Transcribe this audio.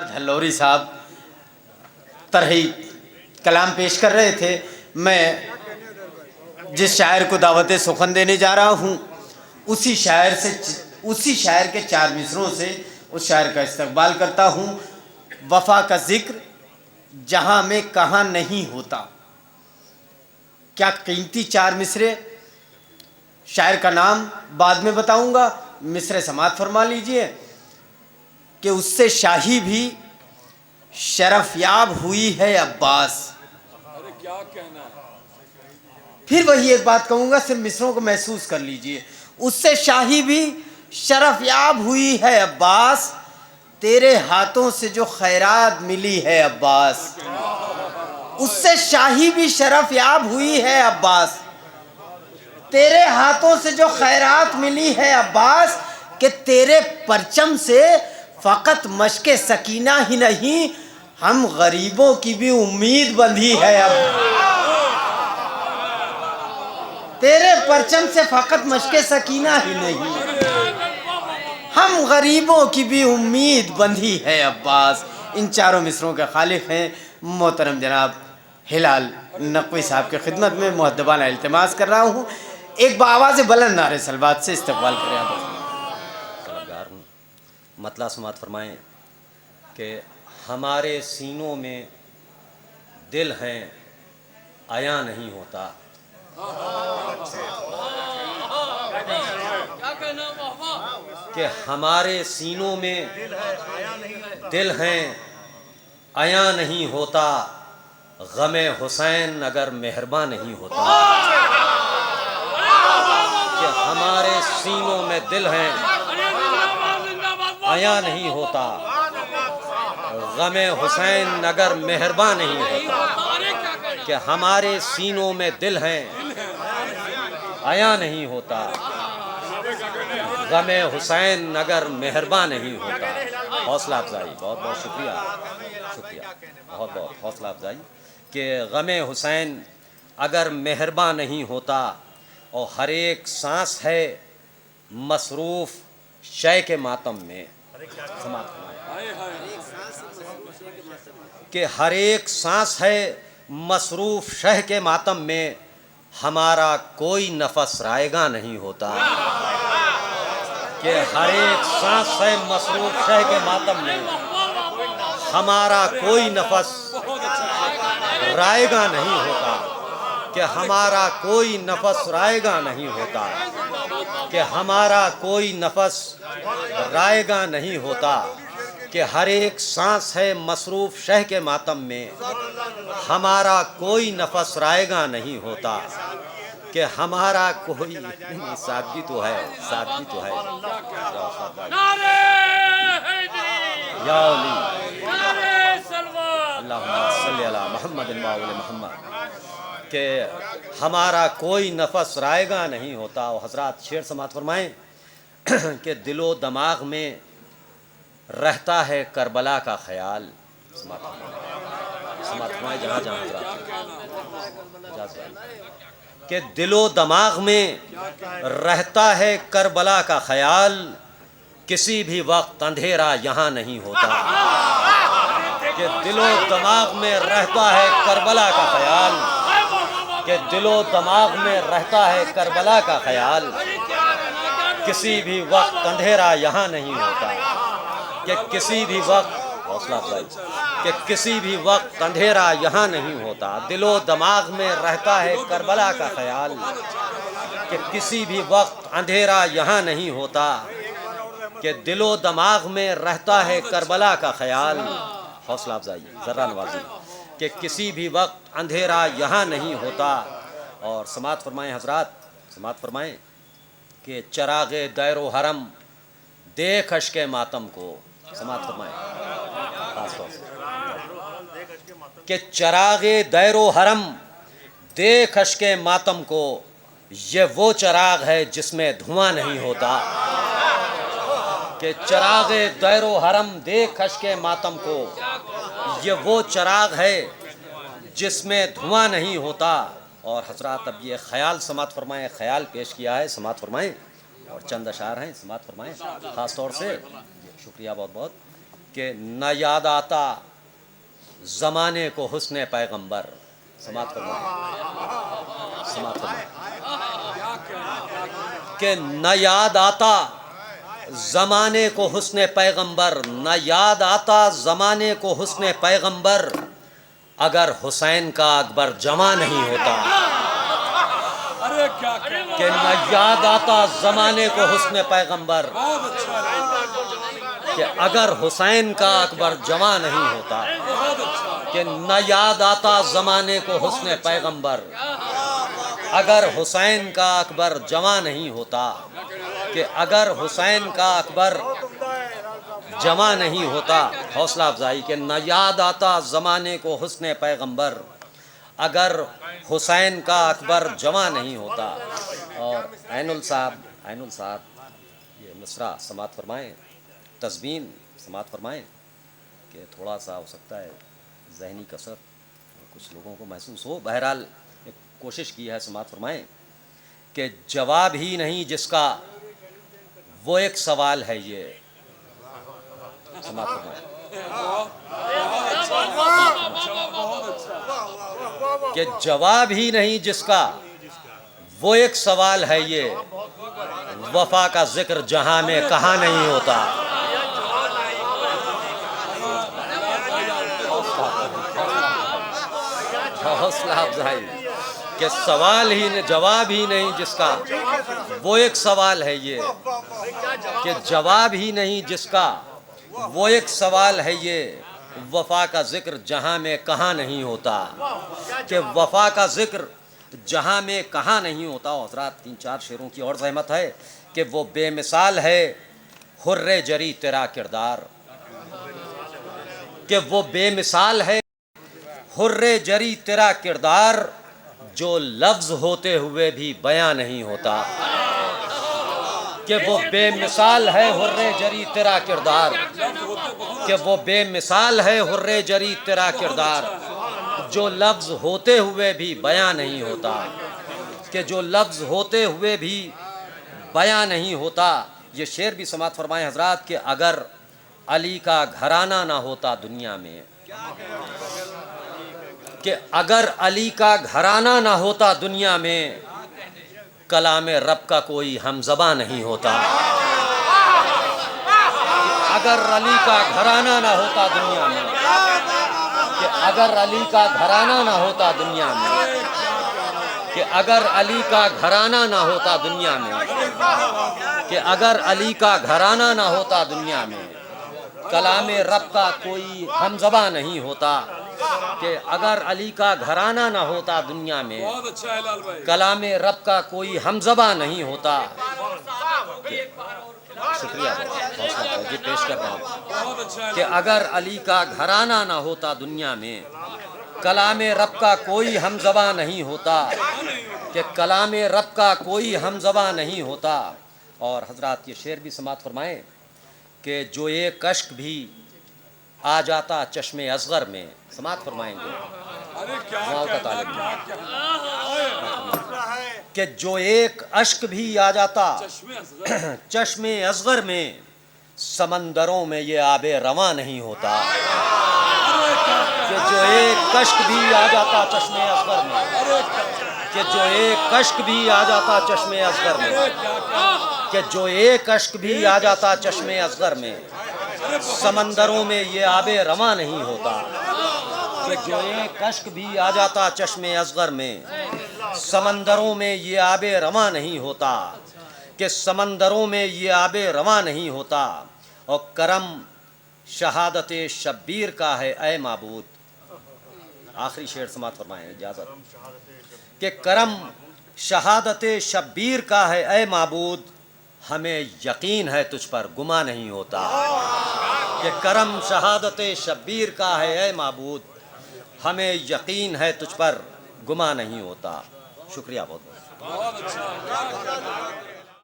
دھلوری صاحب طرح کلام پیش کر رہے تھے. میں جس شاعر کو دعوت سخن دینے جا رہا ہوں اسی شاعر کے 4 مصروں سے اس شاعر کا استقبال کرتا ہوں. وفا کا ذکر جہاں میں کہاں نہیں ہوتا. کیا قیمتی 4 مصرے. شاعر کا نام بعد میں بتاؤں گا. مصرے سماعت فرما لیجئے کہ اس سے شاہی بھی شرف یاب ہوئی ہے عباس. کیا کہنا ہے. پھر وہی ایک بات کہوں گا, صرف مصروں کو محسوس کر لیجئے. اس سے شاہی بھی شرف یاب ہوئی ہے عباس, تیرے ہاتھوں سے جو خیرات ملی ہے عباس. اس سے شاہی بھی شرف یاب ہوئی ہے عباس, تیرے ہاتھوں سے جو خیرات ملی ہے عباس, کہ تیرے پرچم سے فقط مشق سکینہ ہی نہیں ہم غریبوں کی بھی امید بندھی ہے. اب تیرے پرچم سے فقط مشق سکینہ ہی نہیں ہم غریبوں کی بھی امید بندھی ہے عباس. ان 4 مصروں کے خالق ہیں محترم جناب ہلال نقوی صاحب کی خدمت میں مؤدبانہ التماس کر رہا ہوں. ایک بآواز بلند نعرہ سلوات سے استقبال کریں. مطلع سماعت فرمائیں کہ ہمارے سینوں میں دل ہیں عیاں نہیں ہوتا. کہ ہمارے سینوں میں دل ہیں عیاں نہیں ہوتا, غم حسین اگر مہرباں نہیں ہوتا. کہ ہمارے سینوں میں دل ہیں عیاں نہیں ہوتا, غم حسین اگر مہرباں نہیں ہوتا. کہ ہمارے سینوں میں دل ہیں عیاں نہیں ہوتا, غم حسین اگر مہرباں نہیں ہوتا. حوصلہ افزائی, بہت بہت شکریہ بہت بہت حوصلہ افزائی. کہ غم حسین اگر مہرباں نہیں ہوتا, اور ہر ایک سانس ہے مصروف شے کے ماتم میں. کہ ہر ایک سانس ہے مصروف شہ کے ماتم میں, ہمارا کوئی نفس رائگاں نہیں ہوتا. کہ ہر ایک سانس ہے مصروف شہ کے ماتم میں, ہمارا کوئی نفس رائگاں نہیں ہوتا. کہ ہمارا کوئی نفس رائگاں نہیں ہوتا. کہ ہمارا کوئی نفس رائگاں نہیں ہوتا. کہ ہر ایک سانس ہے مصروف شہ کے ماتم میں, ہمارا کوئی نفس رائگاں نہیں ہوتا. کہ ہمارا کوئی سادگی تو ہے, سادگی تو ہے. یا علی اللہم صلی علی محمد وآل محمد. کہ ہمارا کوئی نفس رائگاں نہیں ہوتا. اور حضرات شعر سماعت فرمائیں کہ دل و دماغ میں رہتا ہے کربلا کا خیال. سماعت فرمائیں جہاں جہاں حضرات. کہ دل و دماغ میں رہتا ہے کربلا کا خیال, کسی بھی وقت اندھیرا یہاں نہیں ہوتا. کہ دل و دماغ میں رہتا ہے کربلا کا خیال, کہ دل و دماغ میں رہتا ہے کربلا کا خیال, کسی بھی وقت اندھیرا یہاں نہیں ہوتا. کہ کسی بھی وقت حوصلہ افزائی, کہ کسی بھی وقت اندھیرا یہاں نہیں ہوتا. دل و دماغ میں رہتا ہے کربلا کا خیال, کہ کسی بھی وقت اندھیرا یہاں نہیں ہوتا. کہ دل و دماغ میں رہتا ہے کربلا کا خیال. حوصلہ افزائی, ذرہ نوازی. کہ کسی بھی وقت اندھیرا یہاں نہیں ہوتا. اور سماعت فرمائیں حضرات, سماعت فرمائیں کہ چراغ دیر و حرم دیکھ اشک ماتم کو. سماعت فرمائیں خاص طور سے کہ چراغ دیر و حرم دیکھ اشک ماتم کو, یہ وہ چراغ ہے جس میں دھواں نہیں ہوتا. کہ چراغ دیر و حرم دیکھ اشک ماتم کو, یہ وہ چراغ ہے جس میں دھواں نہیں ہوتا. اور حضرات اب یہ خیال سماعت فرمائیں, خیال پیش کیا ہے سماعت فرمائیں, اور چند اشعار ہیں سماعت فرمائیں خاص طور سے. شکریہ بہت بہت. کہ نہ یاد آتا زمانے کو حسن پیغمبر. سماعت فرمائیں، سماعت فرمائیں کہ نہ یاد آتا زمانے کو حسن پیغمبر، نہ یاد آتا زمانے کو حسن پیغمبر، اگر حسین کا اکبر جواں نہیں ہوتا. ارے کیا کہنا کہ نہ یاد آتا زمانے کو حسن پیغمبر، بہت اچھا ہے، کہ اگر حسین کا اکبر جواں نہیں ہوتا. بہت اچھا ہے. کہ نہ یاد آتا زمانے کو حسن پیغمبر، اگر حسین کا اکبر جواں نہیں ہوتا. کہ اگر حسین کا اکبر جواں نہیں ہوتا. حوصلہ افزائی کہ نہ یاد آتا زمانے کو حسن پیغمبر، اگر حسین کا اکبر جواں نہیں ہوتا. اور عین الصاحب یہ مصرع سماعت فرمائیں، تزمین سماعت فرمائیں کہ تھوڑا سا ہو سکتا ہے ذہنی کثرت کچھ لوگوں کو محسوس ہو. بہرحال ایک کوشش کی ہے، سماعت فرمائیں کہ جواب ہی نہیں جس کا وہ ایک سوال ہے یہ. سماعت فرمائیں کہ جواب ہی نہیں جس کا وہ ایک سوال ہے یہ، وفا کا ذکر جہاں میں کہاں نہیں ہوتا. حوصلہ افزائی کہ سوال ہی جواب ہی نہیں جس کا وہ ایک سوال ہے یہ، کہ جواب ہی نہیں جس کا وہ ایک سوال ہے یہ، وفا کا ذکر جہاں میں کہاں نہیں ہوتا. کہ وفا کا ذکر جہاں میں کہاں نہیں ہوتا. حضرات 3-4 شعروں کی اور زحمت ہے کہ وہ بے مثال ہے حر جری تیرا کردار. کہ وہ بے مثال ہے حر جری تیرا کردار، جو لفظ ہوتے ہوئے بھی بیاں نہیں ہوتا. کہ وہ بے مثال ہے حر جری تیرا کردار، کہ وہ بے مثال ہے حر جری تیرا کردار، جو لفظ ہوتے ہوئے بھی بیاں نہیں ہوتا. کہ جو لفظ ہوتے ہوئے بھی بیاں نہیں ہوتا. یہ شعر بھی سماعت فرمائیں حضرات کہ اگر علی کا گھرانہ نہ ہوتا دنیا میں، کہ اگر علی کا گھرانہ نہ ہوتا دنیا میں، کلام رب کا کوئی ہم زباں نہیں ہوتا. اگر علی کا گھرانہ نہ ہوتا دنیا میں، کہ اگر علی کا گھرانہ نہ ہوتا دنیا میں، کہ اگر علی کا گھرانہ نہ ہوتا دنیا میں، کہ اگر علی کا گھرانہ نہ ہوتا دنیا میں، کلام رب کا کوئی ہم زباں نہیں ہوتا. کہ اگر علی کا گھرانہ نہ ہوتا دنیا میں، بہت اچھا ہے لال بھائی. کلام رب کا کوئی ہم زباں نہیں ہوتا. شکریہ جی پیش کر رہا ہوں بہت اچھا ہے. کہ اگر علی کا گھرانہ نہ ہوتا دنیا میں، کلام رب کا کوئی ہم زباں نہیں ہوتا. کہ کلام رب کا کوئی ہم زباں نہیں ہوتا. اور حضرات یہ شعر بھی سماعت فرمائیں کہ جو ایک اشک بھی آ جاتا چشم اصغر میں. سماعت فرمائیں گے ارے کیا وہاں کا کہنا طالب کیا کہنا. کہ جو ایک اشک بھی آ جاتا چشمے اصغر. چشم اصغر میں، سمندروں میں یہ آب رواں نہیں ہوتا. کہ جو ایک اشک بھی آ جاتا چشم اصغر میں، کہ جو ایک اشک بھی آ جاتا چشم اصغر میں، کہ جو ایک اشک بھی آ جاتا چشم اصغر میں، سمندروں میں یہ آب رواں نہیں ہوتا. کہ جو ایک اشک بھی آ جاتا چشم اصغر میں، سمندروں میں یہ آب رواں نہیں ہوتا. کہ سمندروں میں یہ آب رواں نہیں ہوتا. اور کرم شہادت شبیر کا ہے اے معبود. آخری شعر سماعت فرمائیں اجازت. کہ کرم شہادت شبیر کا ہے اے معبود، ہمیں یقین ہے تجھ پر گماں نہیں ہوتا. کہ کرم شہادت شبیر کا ہے اے معبود، ہمیں یقین ہے تجھ پر گماں نہیں ہوتا. شکریہ بہت بہت. بہت اچھا.